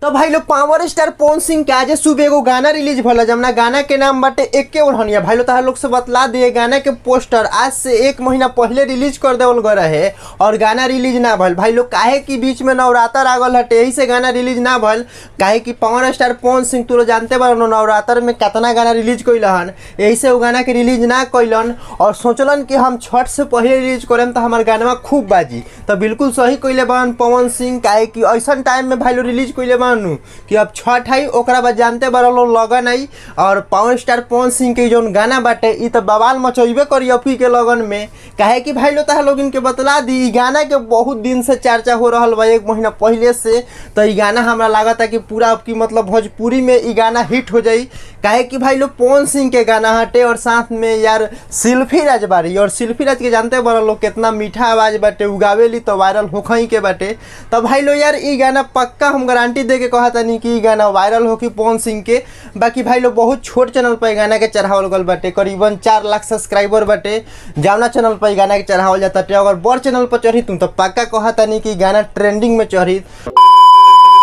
तो भाई लोग पावर स्टार पवन सिंह के आज सुबह एगो गाना रिलीज भला जमना गाना के नाम बाटे एके ओढ़निया। भाई लोग तार लोग से बतला दिए गाना के पोस्टर आज से 1 महीना पहले रिलीज कर देवल गए रहे और गाना रिलीज ना भल। भाई लोग काहे कि बीच में नवरात्र आ गल हटे यही से गाना रिलीज ना भल। काहे कि पावर स्टार पवन सिंह तू जानते बारो नवरात्र में कितना गाना रिलीज कैलन, यही से वो गाना के रिलीज ना कैलन और सोचलन कि हम छठ से पहले रिलीज करें तो हमारे गाना खूब बाजी। तो बिल्कुल सही कैले बन पवन सिंह, काहे कि ऐसा टाइम में भाई लोग रिलीज कैले कि अब छठ है ओकरा बाद जानते बड़ा लोग लगन आई और पावर स्टार पवन सिंह के जो गाना बाटे इ तो बवाल मचेबे करी अभी के लगन में। काहे कि भाई लोग लोग इनके बतला दी गाना के बहुत दिन से चर्चा हो रहा बा 1 महीना पहले से। तो ये गाना हमारा लगा था कि पूरा आपकी मतलब भोजपुरी में ये गाना हिट हो जाई। काहे कि भाई लोग पवन सिंह के गाना हटे और साथ में यार शिल्पी राज बारी और शिल्पी राज के जानते बड़ा लोग कितना मीठा आवाज बाटे उगावेली तो वायरल होखई के बाटे। तो भाई लोग यार ये गाना पक्का हम गारंटी दे के कहता नहीं कि गाना वायरल हो कि पवन सिंह के। बाकी भाई लोग बहुत छोट चैनल पर गाना के चढ़ावल गल बाटे, करीबन 4 लाख सब्सक्राइबर बाटे जावना चैनल पर गाना के चढ़ावल जाता। अगर बड़ चैनल पर चढ़ी तुम तो पक्का कहता नहीं कि गाना ट्रेंडिंग में चढ़ी।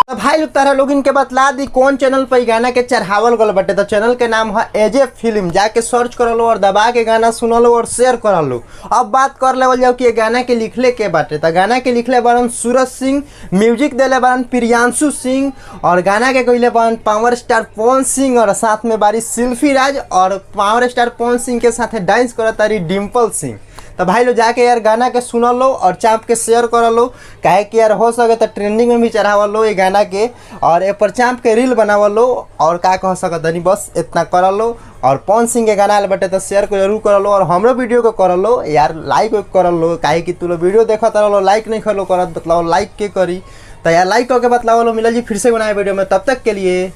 तो भाई लोग तारा लोग इनके बतला दी कौन चैनल पर गाना के चढ़ावल गल बाटे। तो चैनल के नाम है एजे फिल्म, जाके सर्च कर लो और दबा के गाना सुन लो और शेयर कर लो। अब बात कर लेवल जाओ कि ये गाना के लिखले के बाटे। तो गाना के लिखले बारन सूरज सिंह, म्यूजिक देले बारन प्रियांशु सिंह और गाना के कहले बारन पावर स्टार पवन सिंह और साथ में बारी शिल्पी राज और पावर स्टार पवन सिंह के साथ डांस करत तारी डिम्पल सिंह। तो भाई लोग जाके यार गाना के सुन लो और चाप के शेयर कर लो, काहे कि यार हो सके तो ट्रेंडिंग में भी चढ़ावा लो ये गाना के और ए पर चाप के रील बनावा लो और का कह सकत नहीं बस इतना कर लो। और पवन सिंह के गाना बटे तो शेयर को जरूर कर लो और हमरो वीडियो को कर लो यार लाइक कर लो। काहे कि तू लोग वीडियो देखत रहो लाइक नहीं कर लो करत बतलाओ लाइक के करी। तो यार लाइक करके बतलाओ लो। मिला जी फिर से बनाए वीडियो में, तब तक के लिए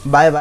बाय बाय।